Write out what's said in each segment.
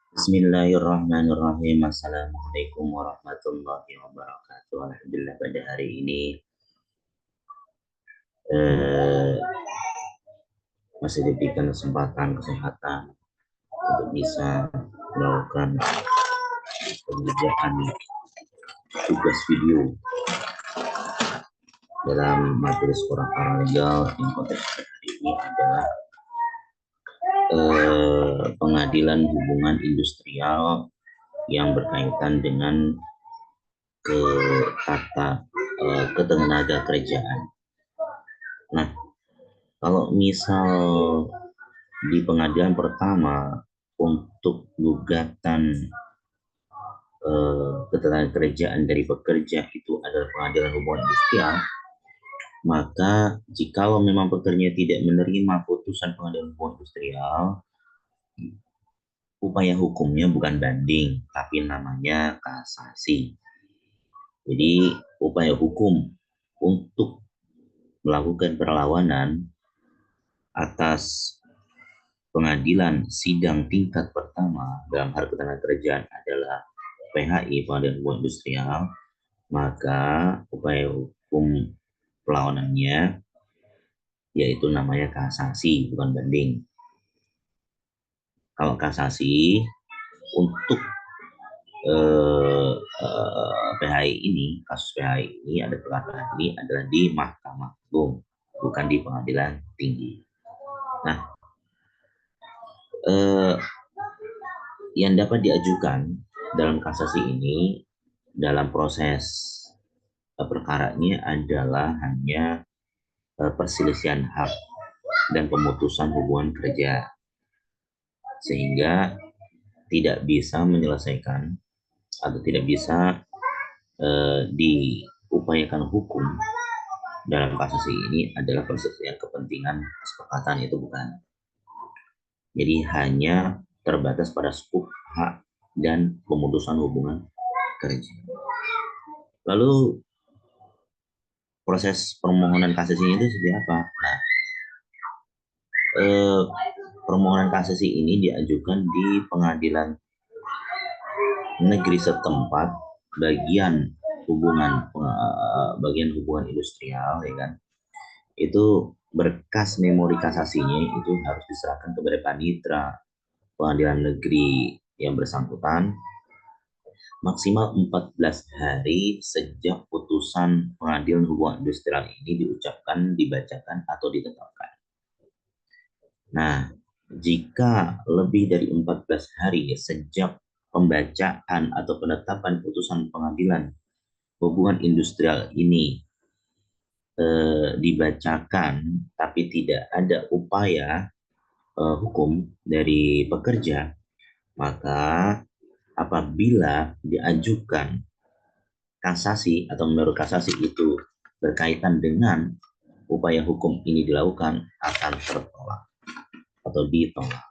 Bismillahirrahmanirrahim. Assalamualaikum warahmatullahi wabarakatuh. Alhamdulillah pada hari ini eh, masih diberikan kesempatan kesehatan untuk bisa melakukan pengerjaan tugas video dalam materi sekolah paralegal yang konteks hari ini adalah pengadilan hubungan industrial yang berkaitan dengan ke tata ketenaga kerjaan. Nah, kalau misal di pengadilan pertama untuk gugatan ketenagakerjaan dari pekerja itu adalah pengadilan hubungan industrial, maka jikalau memang pekerja tidak menerima putusan pengadilan hubungan industrial, upaya hukumnya bukan banding, tapi namanya kasasi. Jadi upaya hukum untuk melakukan perlawanan atas pengadilan sidang tingkat pertama dalam hal ketenagakerjaan adalah PHI, Pengadilan Hubungan Industrial, maka upaya hukum perlawanannya yaitu namanya kasasi, bukan banding. Kalau kasasi untuk PHI ini, kasus PHI ini ada perkara ini adalah di Mahkamah Agung, bukan di Pengadilan Tinggi. Nah, yang dapat diajukan dalam kasasi ini dalam proses perkaranya adalah hanya perselisihan hak dan pemutusan hubungan kerja, sehingga tidak bisa menyelesaikan atau tidak bisa diupayakan hukum dalam kasus ini adalah perselisihan kepentingan kesepakatan, itu bukan. Jadi hanya terbatas pada skop hak dan pemutusan hubungan kerja. Lalu proses permohonan kasasi itu seperti apa? Nah, permohonan kasasi ini diajukan di pengadilan negeri setempat bagian hubungan industrial, ya kan? Itu berkas memori kasasinya itu harus diserahkan kepada panitra pengadilan negeri yang bersangkutan maksimal 14 hari sejak putusan pengadilan hubungan industrial ini diucapkan, dibacakan, atau ditetapkan. Nah, jika lebih dari 14 hari sejak pembacaan atau penetapan putusan pengadilan hubungan industrial ini dibacakan, tapi tidak ada upaya hukum dari pekerja, maka apabila diajukan kasasi atau menurut kasasi itu berkaitan dengan upaya hukum ini dilakukan, akan tertolak atau ditolak.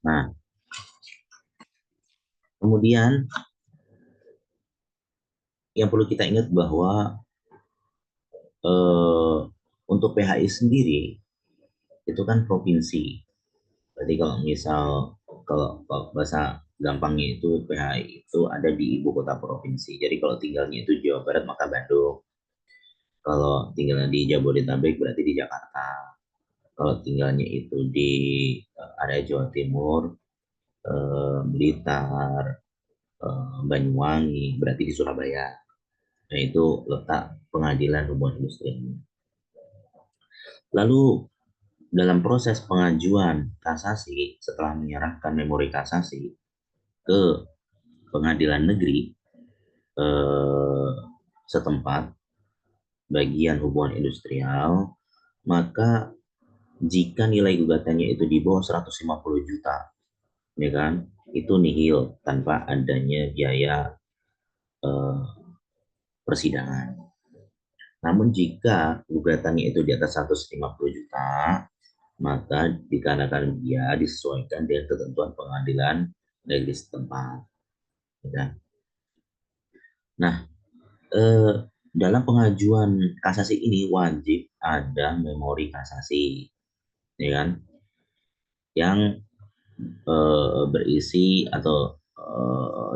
Nah, kemudian yang perlu kita ingat bahwa untuk PHI sendiri itu kan provinsi. Berarti kalau misal kalau bahasa gampangnya itu PHI itu ada di ibu kota provinsi. Jadi kalau tinggalnya itu Jawa Barat maka Bandung. Kalau tinggalnya di Jabodetabek berarti di Jakarta. Kalau tinggalnya itu di area Jawa Timur, Blitar, Banyuwangi, berarti di Surabaya. Nah, itu letak pengadilan hubungan industri ini. Lalu dalam proses pengajuan kasasi setelah menyerahkan memori kasasi ke pengadilan negeri setempat bagian hubungan industrial, maka jika nilai gugatannya itu di bawah 150 juta, ya kan, itu nihil tanpa adanya biaya persidangan. Namun jika gugatannya itu di atas 150 juta, maka dikarenakan dia disesuaikan dengan ketentuan pengadilan negeri setempat. Ya. Nah, dalam pengajuan kasasi ini wajib ada memori kasasi, ya kan? Yang berisi atau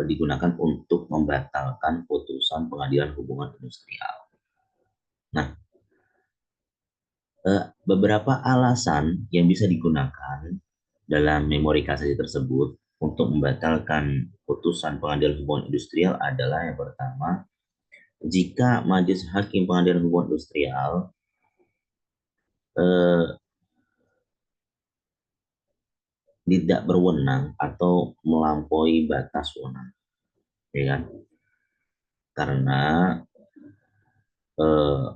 digunakan untuk membatalkan putusan pengadilan hubungan industrial. Nah, beberapa alasan yang bisa digunakan dalam memori kasasi tersebut untuk membatalkan putusan pengadilan hubungan industrial adalah yang pertama, jika majelis hakim pengadilan hubungan industrial eh, tidak berwenang atau melampaui batas wewenang, ya kan? Karena eh,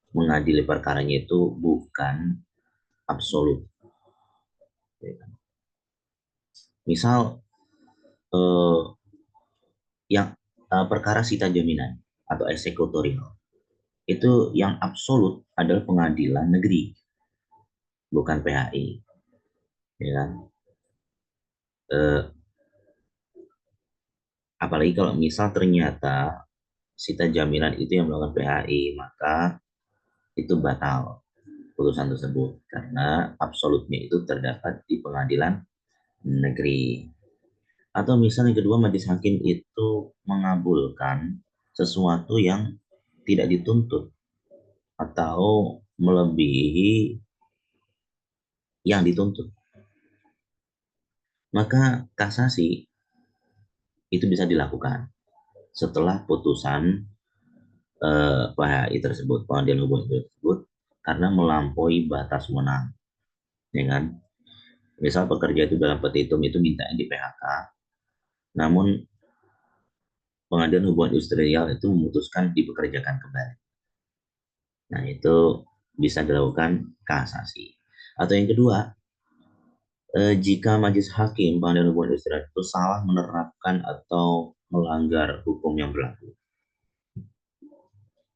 mengadili perkaranya itu bukan absolut, ya kan? Misal eh, yang perkara sita jaminan atau eksekutorial itu yang absolut adalah pengadilan negeri, bukan PHI, ya kan? Eh, Apalagi kalau misal ternyata sita jaminan itu yang melakukan PHI, maka itu batal putusan tersebut karena absolutnya itu terdapat di pengadilan negeri. Atau misalnya kedua, majelis hakim itu mengabulkan sesuatu yang tidak dituntut atau melebihi yang dituntut, maka kasasi itu bisa dilakukan setelah putusan PHI tersebut, pengadilan hubungan tersebut, karena melampaui batas wewenang, ya kan? Misal pekerja itu dalam petitum itu minta di PHK, namun pengadilan hubungan industrial itu memutuskan dipekerjakan kembali. Nah, itu bisa dilakukan kasasi. Atau yang kedua, jika majelis hakim pengadilan hubungan industrial itu salah menerapkan atau melanggar hukum yang berlaku.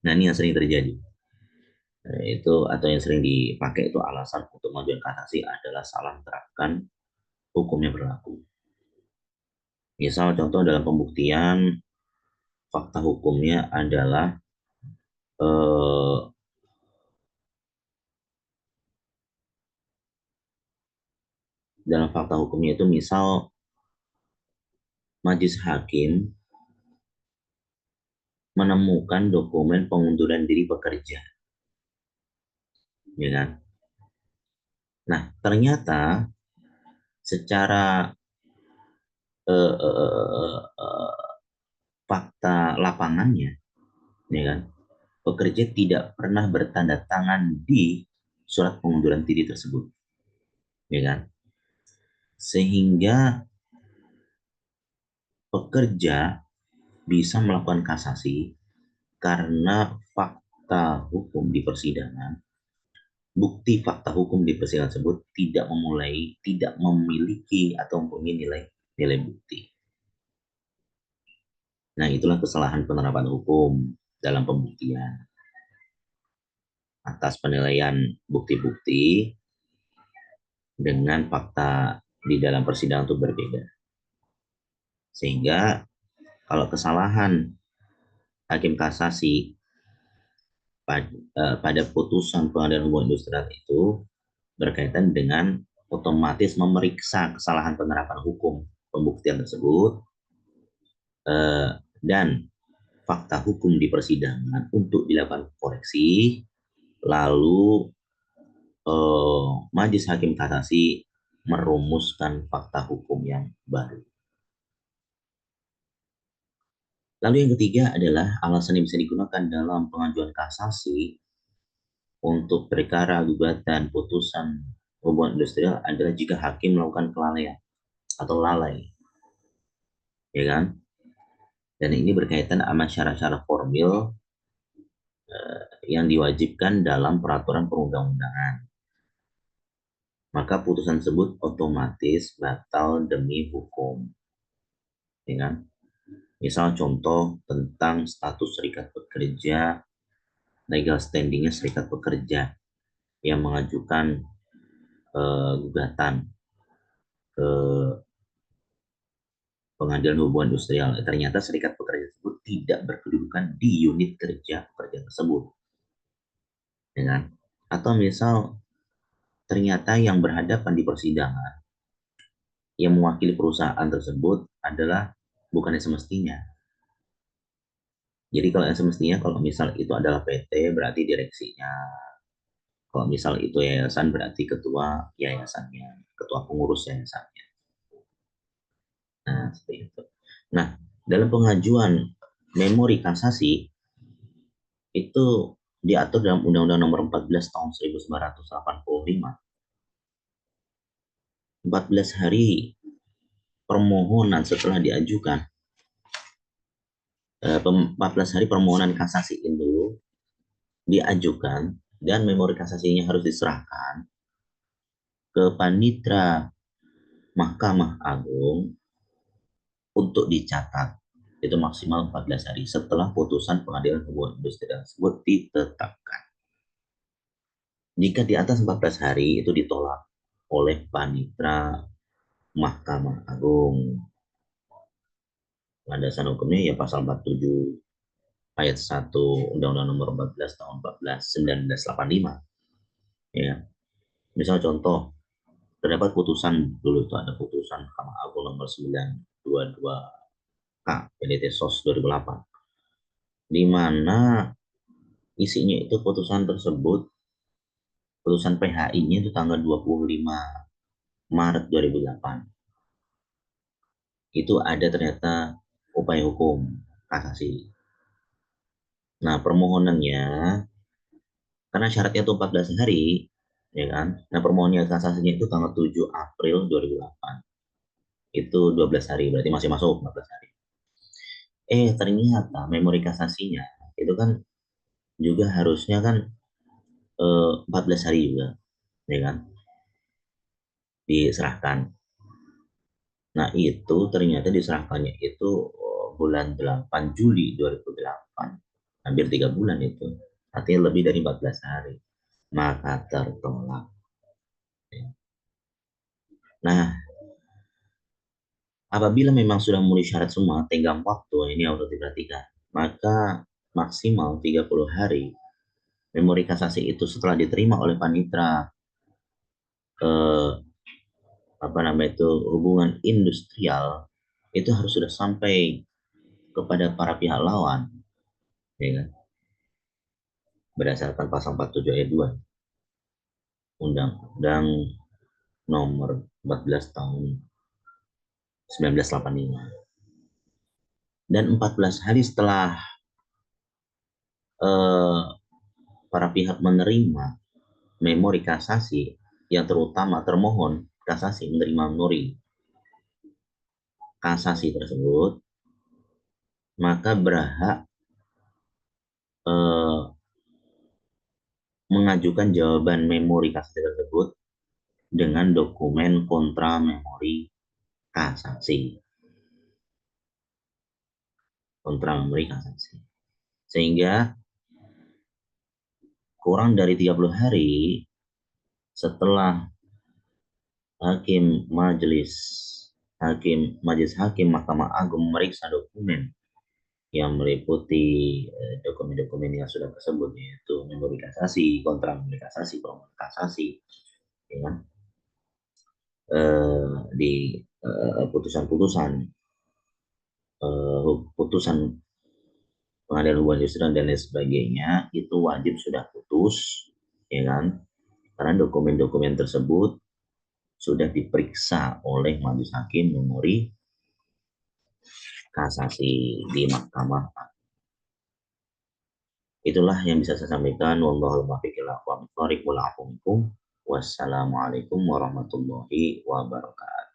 Nah, ini yang sering terjadi. Itu atau yang sering dipakai itu alasan untuk mengajukan kasasi adalah salah menerapkan hukum yang berlaku. Misal contoh dalam pembuktian, fakta hukumnya adalah eh, dalam fakta hukumnya itu misal majelis hakim menemukan dokumen pengunduran diri pekerja, ya kan? Nah, ternyata secara eh, eh, eh, fakta lapangannya, ya kan, pekerja tidak pernah bertanda tangan di surat pengunduran diri tersebut, ya kan? Sehingga pekerja bisa melakukan kasasi karena fakta hukum di persidangan, bukti fakta hukum di persidangan tersebut tidak memiliki atau mempunyai nilai bukti. Nah, itulah kesalahan penerapan hukum dalam pembuktian atas penilaian bukti-bukti dengan fakta di dalam persidangan itu berbeda. Sehingga kalau kesalahan hakim kasasi pada putusan pengadilan hubungan industrial itu berkaitan dengan otomatis memeriksa kesalahan penerapan hukum pembuktian tersebut dan fakta hukum di persidangan untuk dilakukan koreksi, lalu majelis hakim kasasi merumuskan fakta hukum yang baru. Lalu yang ketiga adalah alasan yang bisa digunakan dalam pengajuan kasasi untuk perkara gugatan putusan hubungan industrial adalah jika hakim melakukan kelalaian atau lalai, ya kan? Dan ini berkaitan sama syarat-syarat formil yang diwajibkan dalam peraturan perundang-undangan. Maka putusan tersebut otomatis batal demi hukum, ya kan? Misal contoh tentang status serikat pekerja, legal standingnya serikat pekerja yang mengajukan gugatan ke pengadilan hubungan industrial. Ternyata serikat pekerja tersebut tidak berkedudukan di unit kerja pekerja tersebut, ya kan? Atau misal ternyata yang berhadapan di persidangan yang mewakili perusahaan tersebut adalah bukan yang semestinya. Jadi kalau yang semestinya, kalau misal itu adalah PT, berarti direksinya. Kalau misal itu yayasan, berarti ketua yayasannya, ketua pengurus yayasannya. Nah, seperti itu. Nah, dalam pengajuan memori kasasi itu diatur dalam Undang-Undang Nomor 14 Tahun 1985. 14 hari permohonan setelah diajukan, 14 hari permohonan kasasi itu diajukan dan memori kasasinya harus diserahkan ke Panitra Mahkamah Agung untuk dicatat. Itu maksimal 14 hari setelah putusan pengadilan hubungan industri tersebut ditetapkan. Jika di atas 14 hari itu ditolak oleh Panitra Mahkamah Agung, landasan hukumnya ya pasal 47 ayat 1 Undang-Undang Nomor 14 tahun 1985. Ya. Misal contoh, terdapat putusan dulu itu ada putusan Mahkamah Agung nomor 922 K PDT SOS 2008, di mana isinya itu putusan tersebut, putusan PHI-nya itu tanggal 25 Maret 2008. Itu ada ternyata upaya hukum kasasi. Nah, permohonannya karena syaratnya itu 14 hari, ya kan? Nah, permohonannya kasasinya itu tanggal 7 April 2008. Itu 12 hari, berarti masih masuk 14 hari. Ternyata memori kasasinya itu kan juga harusnya kan 14 hari juga, ya kan? Diserahkan. Nah, itu ternyata diserahkannya itu bulan 8 Juli 2008. Hampir 3 bulan itu. Artinya lebih dari 14 hari. Maka tertolak. Nah, apabila memang sudah memenuhi syarat semua, tenggang waktu ini harus diperhatikan. Maka maksimal 30 hari memori kasasi itu setelah diterima oleh panitra eh, apa namanya itu hubungan industrial itu harus sudah sampai kepada para pihak lawan, ya kan? Berdasarkan pasal 47 ayat 2 Undang-Undang Nomor 14 Tahun 1985. Dan 14 hari setelah eh, para pihak menerima memori kasasi, yang terutama termohon kasasi menerima memori kasasi tersebut, maka berhak eh, mengajukan jawaban memori kasasi tersebut dengan dokumen kontra memori kasasi. Kontra memori kasasi. Sehingga kurang dari 30 hari setelah hakim majelis majelis hakim Mahkamah Agung memeriksa dokumen yang meliputi dokumen-dokumen yang sudah tersebut, yaitu memori kasasi, kontra memori kasasi, permohonan kasasi, ya kan? Di putusan-putusan putusan pengadilan hubungan industrial dan lain sebagainya itu wajib sudah putus, ya kan? Karena dokumen-dokumen tersebut sudah diperiksa oleh majelis hakim memori kasasi di mahkamah. Itulah yang bisa saya sampaikan. Wassalamualaikum warahmatullahi wabarakatuh.